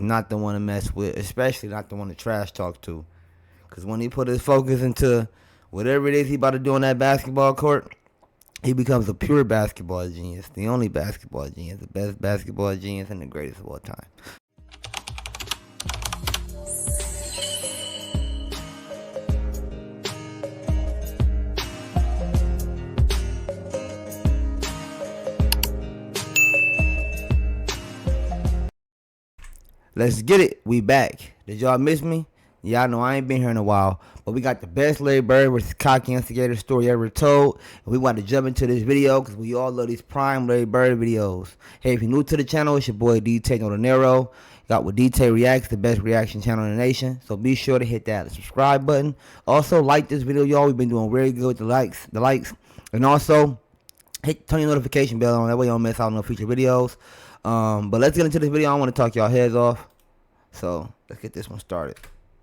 not the one to mess with, especially not the one to trash talk to. Because when he put his focus into whatever it is he about to do on that basketball court, he becomes a pure basketball genius, the only basketball genius, the best basketball genius, and the greatest of all time. Let's get it. We back. Did y'all miss me? Y'all know I ain't been here in a while, but we got the best Larry Bird versus cocky instigator story ever told. And we want to jump into this video because we all love these prime Larry Bird videos. Hey, if you're new to the channel, it's your boy DtaeNoDinero. Got with Dtae Reacts, the best reaction channel in the nation. So be sure to hit that subscribe button. Also, like this video, y'all. We've been doing very good with the likes. And also, turn your notification bell on. That way you don't miss out on no future videos. But let's get into this video. I want to talk y'all heads off. So let's get this one started.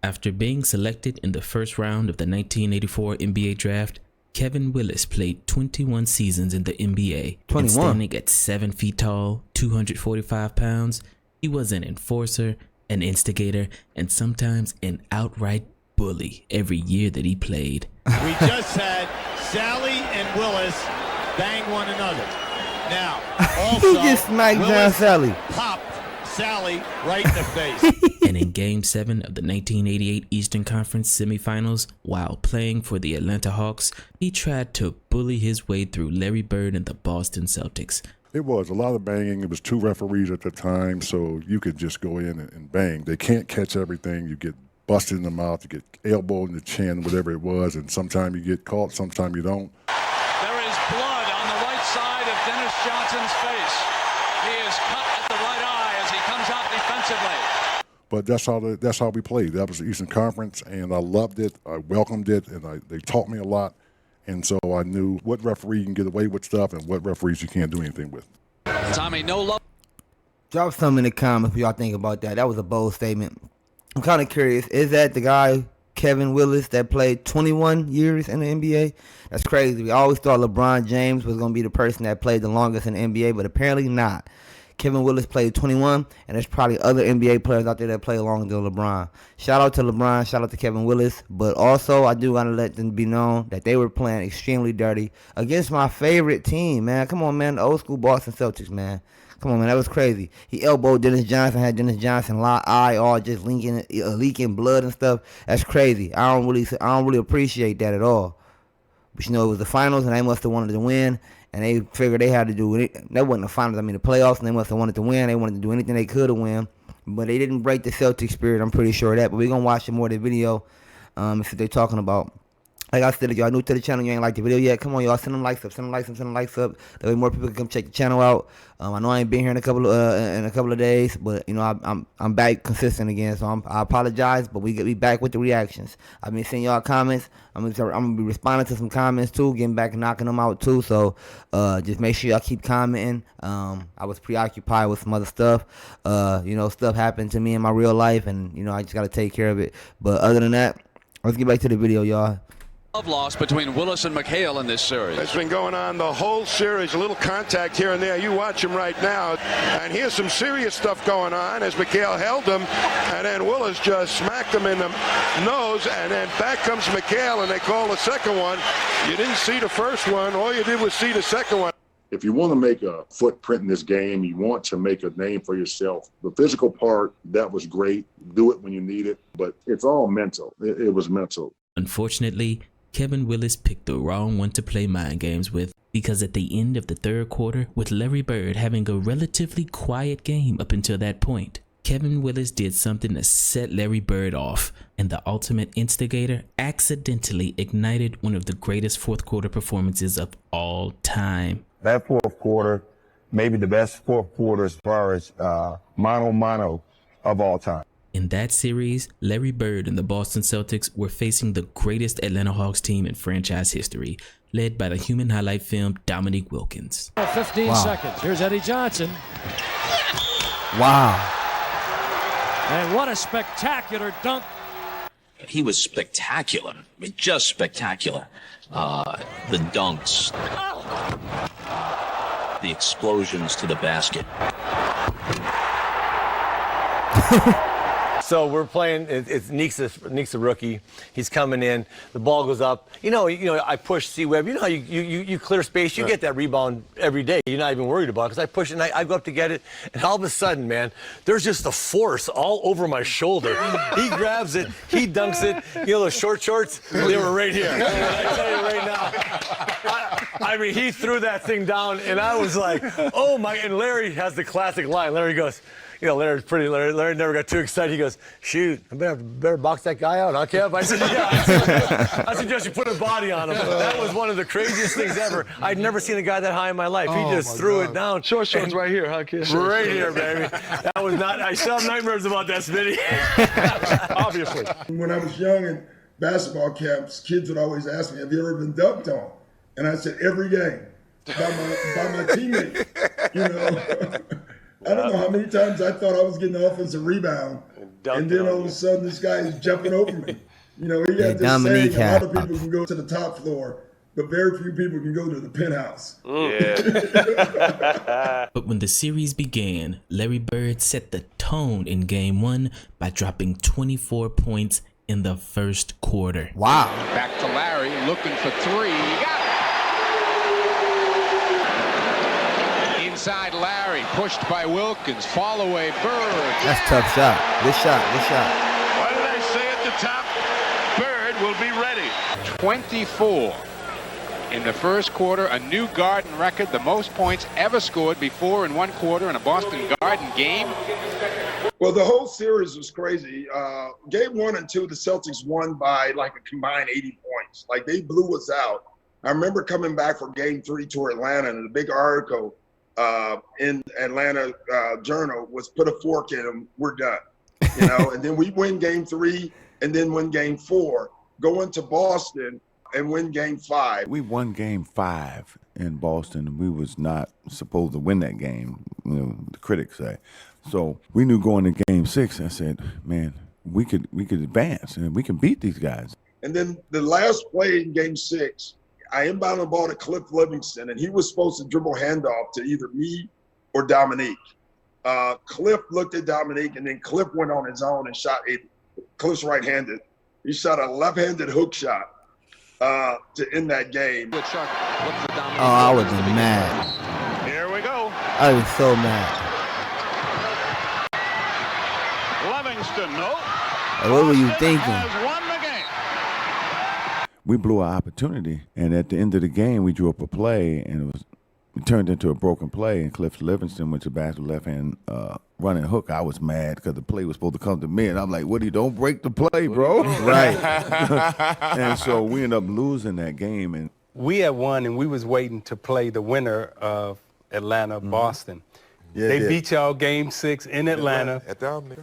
After being selected in the first round of the 1984 NBA draft, Kevin Willis played 21 seasons in the NBA. 21. And standing at 7 feet tall, 245 pounds, he was an enforcer, an instigator, and sometimes an outright bully every year that he played. We just had Sally and Willis bang one another. Now, also, he just smacked down Sally. Popped Sally right in the face. And in Game 7 of the 1988 Eastern Conference semifinals, while playing for the Atlanta Hawks, he tried to bully his way through Larry Bird and the Boston Celtics. It was a lot of banging. It was 2 referees at the time, so you could just go in and bang. They can't catch everything. You get busted in the mouth, you get elbowed in the chin, whatever it was, and sometimes you get caught, sometimes you don't. There is blood on the right side of Dennis Johnson's face. He is cut at the right eye as he comes out defensively. But that's how we played. That was the Eastern Conference, and I loved it. I welcomed it, and they taught me a lot. And so I knew what referee can get away with stuff and what referees you can't do anything with. Tommy, no love. Drop some in the comments if y'all think about that. That was a bold statement. I'm kind of curious. Is that the guy, Kevin Willis, that played 21 years in the NBA? That's crazy. We always thought LeBron James was going to be the person that played the longest in the NBA, but apparently not. Kevin Willis played 21, and there's probably other NBA players out there that play longer than LeBron. Shout out to LeBron, shout out to Kevin Willis, but also I do want to let them be known that they were playing extremely dirty against my favorite team, man. Come on, man, the old school Boston Celtics, man. Come on, man, that was crazy. He elbowed Dennis Johnson, had Dennis Johnson eye all just leaking blood and stuff. That's crazy. I don't really appreciate that at all. But you know, it was the finals, and they must have wanted to win. And they figured they had to do it. That wasn't the finals, I mean the playoffs, and they must have wanted to win. They wanted to do anything they could to win. But they didn't break the Celtic spirit, I'm pretty sure of that. But we're going to watch some more of the video and see what they're talking about. Like I said, if y'all new to the channel, you ain't liked the video yet, come on, y'all, send them likes up, send them likes up. That way more people can come check the channel out. I know I ain't been here in a couple of days, but you know I'm back consistent again, so I apologize. But we be back with the reactions. I've been seeing y'all comments. I'm gonna be responding to some comments too, getting back and knocking them out too. So just make sure y'all keep commenting. I was preoccupied with some other stuff. You know, stuff happened to me in my real life, and you know I just gotta take care of it. But other than that, let's get back to the video, y'all. Love loss between Willis and McHale in this series. It's been going on the whole series. A little contact here and there. You watch him right now. And here's some serious stuff going on as McHale held him. And then Willis just smacked him in the nose. And then back comes McHale, and they call the second one. You didn't see the first one. All you did was see the second one. If you want to make a footprint in this game, you want to make a name for yourself. The physical part, that was great. Do it when you need it. But it's all mental. It was mental. Unfortunately, Kevin Willis picked the wrong one to play mind games with, because at the end of the third quarter, with Larry Bird having a relatively quiet game up until that point, Kevin Willis did something to set Larry Bird off, and the ultimate instigator accidentally ignited one of the greatest fourth quarter performances of all time. That fourth quarter, maybe the best fourth quarter as far as mano of all time. In that series, Larry Bird and the Boston Celtics were facing the greatest Atlanta Hawks team in franchise history, led by the human highlight film Dominique Wilkins. 15 seconds. Here's Eddie Johnson. Wow. And what a spectacular dunk. He was spectacular. I mean, just spectacular. The dunks. The explosions to the basket. So we're playing. It's Neek's a rookie. He's coming in. The ball goes up. You know. I push C-Web. You know how you clear space. You get that rebound every day. You're not even worried about it because I push it and I go up to get it. And all of a sudden, man, there's just a force all over my shoulder. He grabs it. He dunks it. You know those short shorts? They were right here. I tell you right now. I mean, he threw that thing down, and I was like, oh my! And Larry has the classic line. Larry goes. You know, Larry never got too excited. He goes, shoot, I better box that guy out, huh, Kev? I said, yeah. I suggest you put a body on him. That was one of the craziest things ever. I'd never seen a guy that high in my life. He just threw it down. Short shorts right here, huh, kid? Right here, baby. That was not, I still have nightmares about that, Smitty. Obviously. When I was young in basketball camps, kids would always ask me, have you ever been dunked on? And I said, every game, by my teammate, you know. I don't know how many times I thought I was getting the offensive rebound, and then all of a sudden this guy is jumping over me. You know, he got this saying, a lot of people can go to the top floor, but very few people can go to the penthouse. Yeah. But when the series began, Larry Bird set the tone in Game 1 by dropping 24 points in the first quarter. Wow. Back to Larry, looking for three. He got it. Inside Larry, pushed by Wilkins. Fall away, Bird. That's a tough shot. Good shot. What did I say at the top? Bird will be ready. 24 in the first quarter, a new Garden record, the most points ever scored before in one quarter in a Boston Garden game. Well, the whole series was crazy. Game 1 and 2, the Celtics won by like a combined 80 points. Like, they blew us out. I remember coming back for Game 3 to Atlanta, and the big article in Atlanta Journal was put a fork in them, we're done. You know, and then we win Game 3 and then win Game 4, go into Boston and win Game 5. We won Game 5 in Boston. We was not supposed to win that game, you know, the critics say. So we knew going to Game 6, I said, man, we could advance and we can beat these guys. And then the last play in Game 6, I inbounded the ball to Cliff Livingston, and he was supposed to dribble handoff to either me or Dominique. Cliff looked at Dominique, and then Cliff went on his own and shot it. Cliff's right-handed. He shot a left-handed hook shot to end that game. Oh, I would have been mad. Here we go. I was so mad. Livingston, no. What were you thinking? Has won the game. We blew our opportunity, and at the end of the game, we drew up a play, and it turned into a broken play, and Cliff Livingston went to basket left-hand running hook. I was mad because the play was supposed to come to me, and I'm like, Woody, don't break the play, bro. Right. And so we ended up losing that game. And we had won, and we was waiting to play the winner of Atlanta-Boston. Yeah, they beat y'all Game 6 in Atlanta.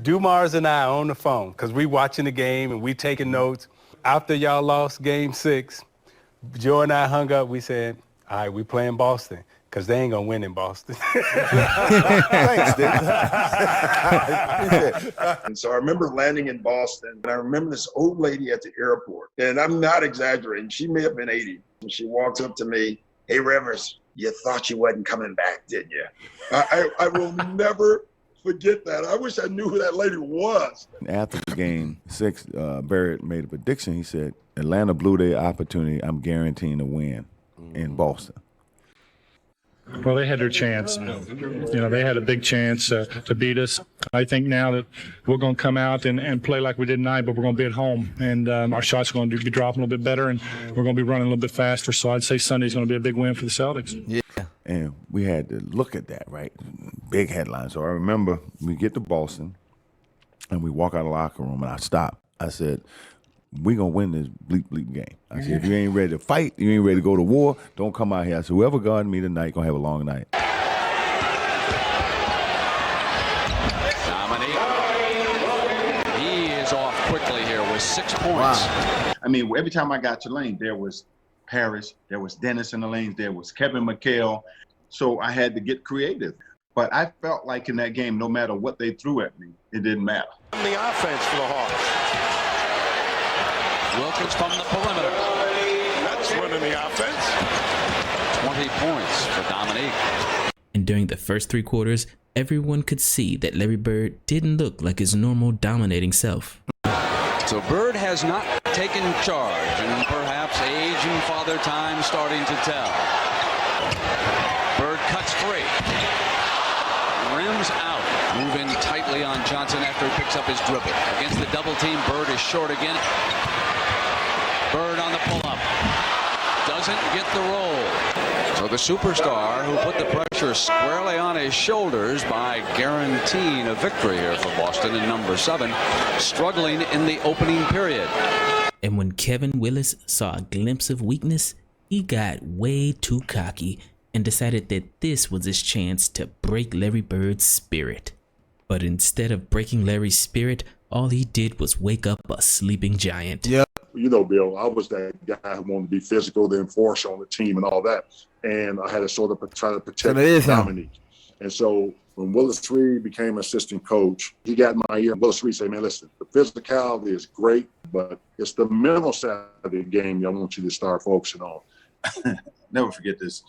Dumars and I on the phone because we watching the game and we taking notes. After y'all lost Game 6, Joe and I hung up. We said, all right, we playing Boston because they ain't going to win in Boston. Thanks, Dick. And so I remember landing in Boston, and I remember this old lady at the airport, and I'm not exaggerating. She may have been 80. And she walks up to me, hey, Rivers, you thought you wasn't coming back, didn't you? I will never forget that. I wish I knew who that lady was. After the Game 6, Barrett made a prediction. He said, Atlanta blew their opportunity. I'm guaranteeing a win in Boston. Well, they had their chance. You know, they had a big chance to beat us. I think now that we're going to come out and play like we did tonight, but we're going to be at home, and our shots are going to be dropping a little bit better, and we're going to be running a little bit faster. So I'd say Sunday's going to be a big win for the Celtics. Yeah. And we had to look at that, right? Big headlines. So I remember we get to Boston, and we walk out of the locker room, and I stop. I said, we going to win this bleep game. I said, if you ain't ready to fight, you ain't ready to go to war, don't come out here. I said, whoever guarding me tonight going to have a long night. Dominique. He is off quickly here with 6 points. Wow. I mean, every time I got to lane, there was Parrish, there was Dennis in the lanes, there was Kevin McHale. So I had to get creative. But I felt like in that game, no matter what they threw at me, it didn't matter. The offense for the Hawks. Wilkins from the perimeter. That's winning the offense. 20 points for Dominique. And during the first 3 quarters, everyone could see that Larry Bird didn't look like his normal dominating self. So Bird has not taken charge, and perhaps age and father time starting to tell. Bird cuts free. Rims out. Moving tightly on Johnson after he picks up his dribble. Against the double team, Bird is short again. Bird on the pull-up. Doesn't get the roll. So the superstar who put the pressure squarely on his shoulders by guaranteeing a victory here for Boston in number 7, struggling in the opening period. And when Kevin Willis saw a glimpse of weakness, he got way too cocky and decided that this was his chance to break Larry Bird's spirit. But instead of breaking Larry's spirit, all he did was wake up a sleeping giant. Yep. You know, Bill, I was that guy who wanted to be physical, the enforcer on the team and all that. And I had to sort of try to protect Dominique. And so when Willis Reed became assistant coach, he got in my ear. Willis Reed said, man, listen, the physicality is great, but it's the mental side of the game I want you to start focusing on. Never forget this.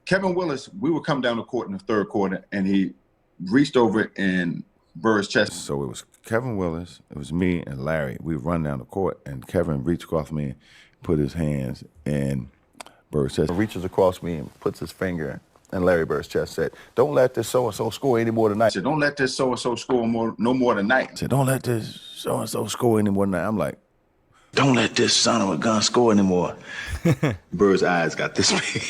Kevin Willis, we would come down the court in the third quarter, and he reached over in Bird's chest. So it was Kevin Willis, it was me and Larry. We run down the court, and Kevin reached across me and put his hands in Bird's chest. He reaches across me and puts his finger in Larry Bird's chest, said, don't let this so-and-so score any more tonight. I said, don't let this so-and-so score no more tonight. I said, don't let this so-and-so score any more tonight. I'm like, don't let this son of a gun score anymore. Bird's eyes got this big.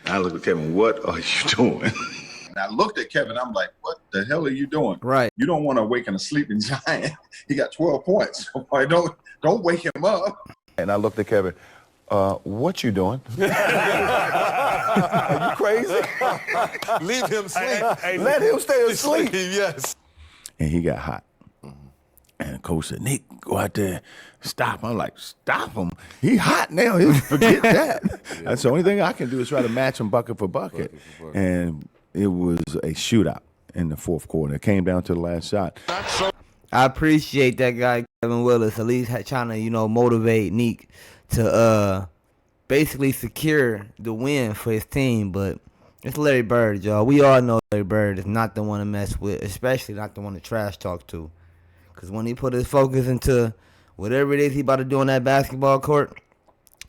I looked at Kevin, what are you doing? And I looked at Kevin, I'm like, what the hell are you doing? Right. You don't want to awaken a sleeping giant. He got 12 points. Don't wake him up. And I looked at Kevin, what you doing? Are you crazy? Leave him sleep. Let him stay asleep. Yes. And he got hot. And the coach said, Nick, go out there, stop him. I'm like, stop him? He hot now. Forget that. That's the only thing I can do is try to match him bucket for bucket. And it was a shootout in the fourth quarter. It came down to the last shot. I appreciate that guy, Kevin Willis, at least trying to, motivate Neek to basically secure the win for his team. But it's Larry Bird, y'all. We all know Larry Bird is not the one to mess with, especially not the one to trash talk to. Because when he put his focus into whatever it is he about to do on that basketball court,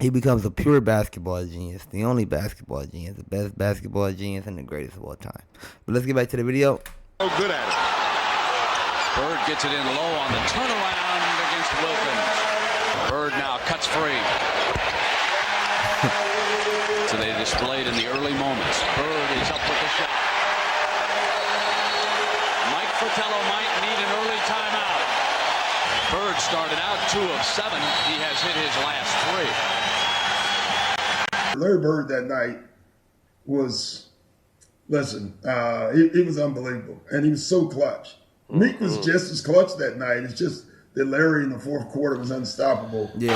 he becomes a pure basketball genius. The only basketball genius, the best basketball genius, and the greatest of all time. But let's get back to the video. So good at it. Bird gets it in low on the turnaround against Wilkins. Bird now cuts free. So they displayed in the early moments. Bird is up with the shot. Mike Fratello might need an early timeout. Bird started out 2 of 7. He has hit his last 3. Larry Bird that night was, he was unbelievable. And he was so clutch. Meek was just as clutch that night. It's just that Larry in the fourth quarter was unstoppable. Yeah.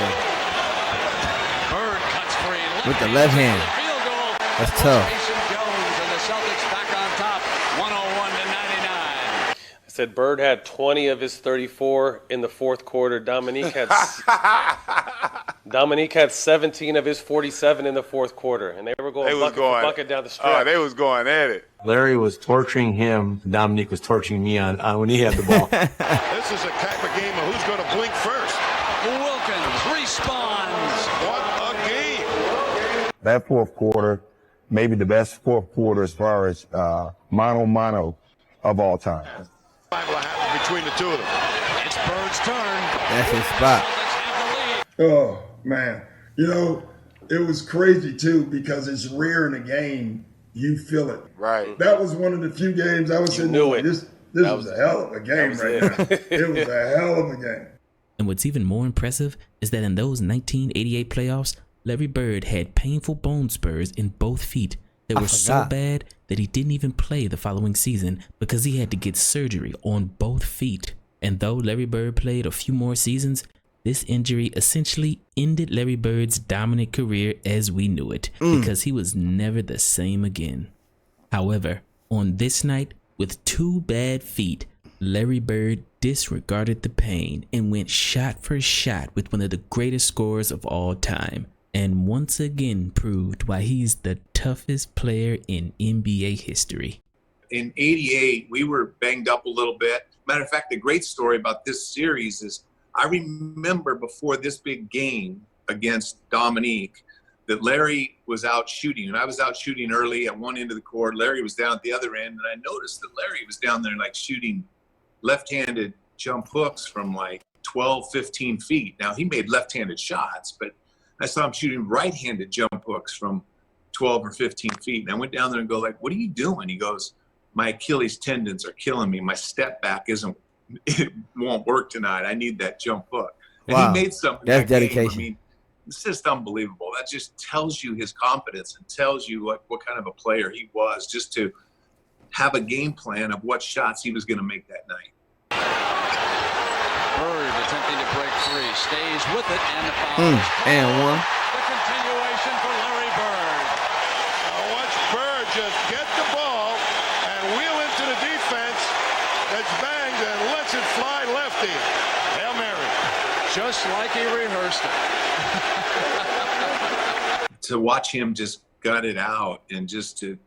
Bird cuts free. With the left hand. Field goal. That's tough. Mason Jones and the Celtics back on top, 101-99. I said Bird had 20 of his 34 in the fourth quarter. Dominique had 17 of his 47 in the fourth quarter, and they were going bucket down the stretch. Oh, they was going at it. Larry was torturing him. Dominique was torturing me on when he had the ball. This is a type of game of who's going to blink first. Wilkins responds. What a game. That fourth quarter, maybe the best fourth quarter as far as mano of all time. Will happen between the two of them. It's Bird's turn. That's his spot. Oh, man. It was crazy, too, because it's rare in a game you feel it. Right. That was one of the few games I was saying, this was a hell of a game right now. It was a hell of a game. And what's even more impressive is that in those 1988 playoffs, Larry Bird had painful bone spurs in both feet that were so bad that he didn't even play the following season because he had to get surgery on both feet. And though Larry Bird played a few more seasons, this injury essentially ended Larry Bird's dominant career as we knew it because he was never the same again. However, on this night, with 2 bad feet, Larry Bird disregarded the pain and went shot for shot with one of the greatest scorers of all time. and once again proved why he's the toughest player in NBA history. In '88, we were banged up a little bit. Matter of fact, the great story about this series is I remember before this big game against Dominique that Larry was out shooting, and I was out shooting early at one end of the court. Larry was down at the other end, and I noticed that Larry was down there like shooting left-handed jump hooks from like 12, 15 feet. Now, he made left-handed shots, but I saw him shooting right-handed jump hooks from 12 or 15 feet. And I went down there and go like, what are you doing? He goes, my Achilles tendons are killing me. My step back it won't work tonight. I need that jump hook. And wow. He made something. That's dedication. Game. I mean, it's just unbelievable. That just tells you his confidence and tells you what kind of a player he was, just to have a game plan of what shots he was going to make that night. Bird attempting to break free, stays with it, and the foul. And one. The continuation for Larry Bird. Now watch Bird just get the ball and wheel into the defense. That's banged and lets it fly lefty. Hail Mary. Just like he rehearsed it. To watch him just gut it out and just to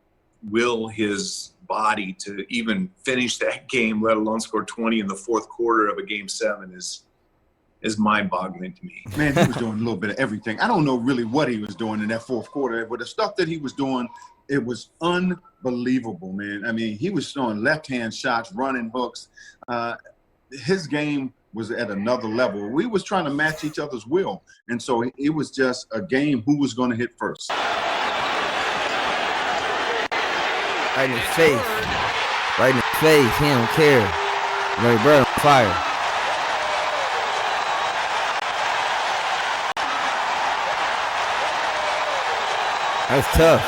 will his body to even finish that game, let alone score 20 in the fourth quarter of a Game 7 is mind-boggling to me. Man, he was doing a little bit of everything. I don't know really what he was doing in that fourth quarter, but the stuff that he was doing, it was unbelievable, man. I mean, he was throwing left-hand shots, running hooks. His game was at another level. We was trying to match each other's will, and so it was just a game who was going to hit first. Right in his face. Right in his face. He don't care. Larry Bird on fire. That's tough.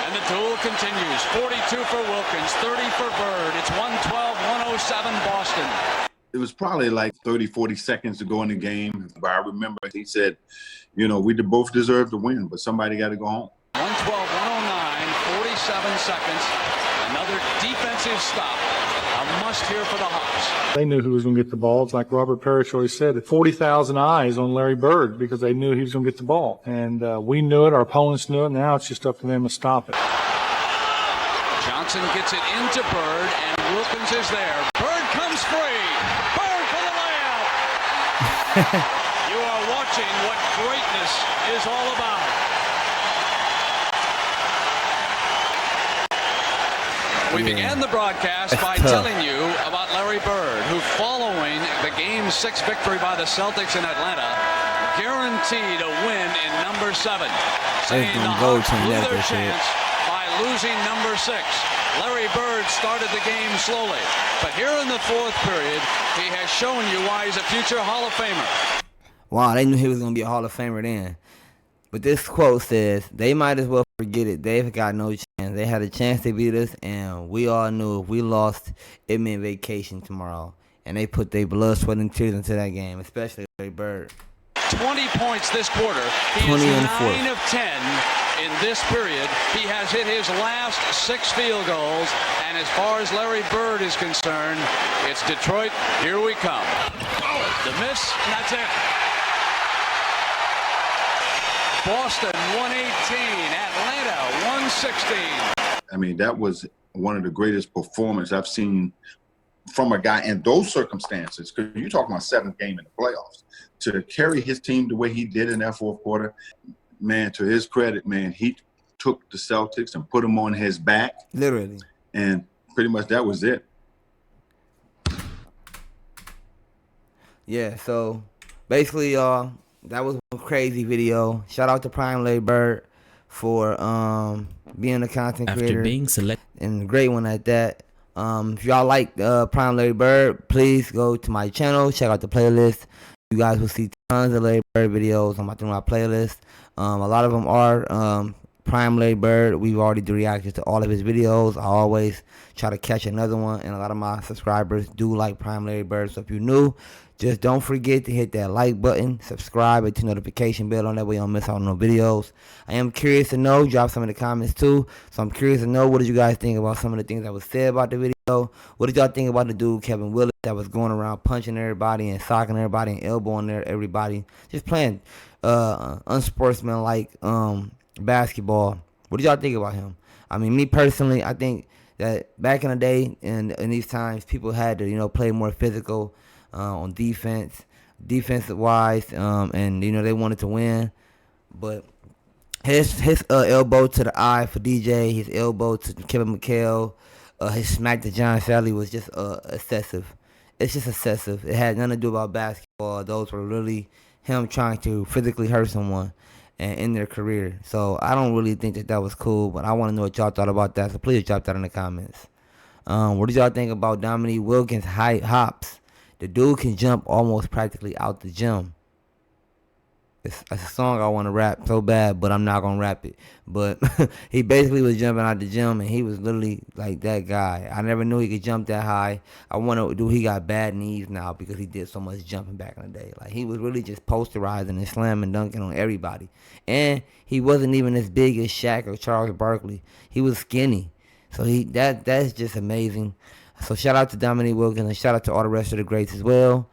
And the duel continues. 42 for Wilkins, 30 for Bird. It's 112-107 Boston. It was probably like 30, 40 seconds to go in the game. But I remember he said, we both deserve to win, but somebody got to go home. 112-109, 47 seconds. Another defensive stop. A must here for the Hawks. They knew who was going to get the ball. It's like Robert Parrish always said, 40,000 eyes on Larry Bird because they knew he was going to get the ball. And we knew it. Our opponents knew it. Now it's just up to them to stop it. Johnson gets it into Bird, and Wilkins is there. Bird comes free. Bird for the layup. You are watching what greatness is all about. We began the broadcast by telling you about Larry Bird, who following the Game 6 victory by the Celtics in Atlanta, guaranteed a win in number 7, saying the Hawks blew their chance by losing number 6. Larry Bird started the game slowly, but here in the fourth period, he has shown you why he's a future Hall of Famer. Wow, they knew he was going to be a Hall of Famer then. But this quote says, they might as well forget it. They've got no chance. They had a chance to beat us, and we all knew if we lost, it meant vacation tomorrow. And they put their blood, sweat, and tears into that game, especially Larry Bird. 20 points this quarter. He is 9 of 10 in this period. He has hit his last 6 field goals. And as far as Larry Bird is concerned, it's Detroit, here we come. The miss, and that's it. Boston 118, Atlanta 116. I mean, that was one of the greatest performances I've seen from a guy in those circumstances. Because you're talking about 7th game in the playoffs. To carry his team the way he did in that fourth quarter, man, to his credit, man, he took the Celtics and put them on his back. Literally. And pretty much that was it. Yeah, so basically, y'all, that was a crazy video. Shout out to Prime Larry Bird for being a content creator. After being selected. And a great one at that. If y'all like Prime Larry Bird, please go to my channel. Check out the playlist. You guys will see tons of Larry Bird videos on my playlist. A lot of them are Prime Larry Bird. We've already reacted to all of his videos. I always try to catch another one. And a lot of my subscribers do like Prime Larry Bird. So if you're new, just don't forget to hit that like button, subscribe, and turn the notification bell on. That way you don't miss out on no videos. I am curious to know. Drop some in the comments too. So I'm curious to know, what did you guys think about some of the things that was said about the video? What did y'all think about the dude, Kevin Willis, that was going around punching everybody and socking everybody and elbowing everybody? Just playing unsportsmanlike basketball. What do y'all think about him? I mean, me personally, I think that back in the day and in these times, people had to, play more physical on defensive wise, and they wanted to win. But his elbow to the eye for DJ, his elbow to Kevin McHale, his smack to John Sally was just excessive. It's just excessive. It had nothing to do about basketball. Those were really him trying to physically hurt someone and in their career. So I don't really think that was cool, but I want to know what y'all thought about that. So please drop that in the comments. What did y'all think about Dominique Wilkins' hops? The dude can jump almost practically out the gym. It's a song I want to rap so bad, but I'm not going to rap it. But he basically was jumping out the gym, and he was literally like that guy. I never knew he could jump that high. I wonder, he got bad knees now because he did so much jumping back in the day. Like, he was really just posterizing and slamming, dunking on everybody. And he wasn't even as big as Shaq or Charles Barkley. He was skinny. So that's just amazing. So shout out to Dominique Wilkins, and shout out to all the rest of the greats as well.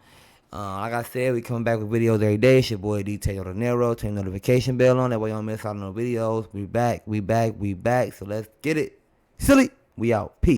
Like I said, we coming back with videos every day. It's your boy DtaeNoDinero. Turn the notification bell on. That way you don't miss out on no videos. We back. So let's get it. Silly. We out. Peace.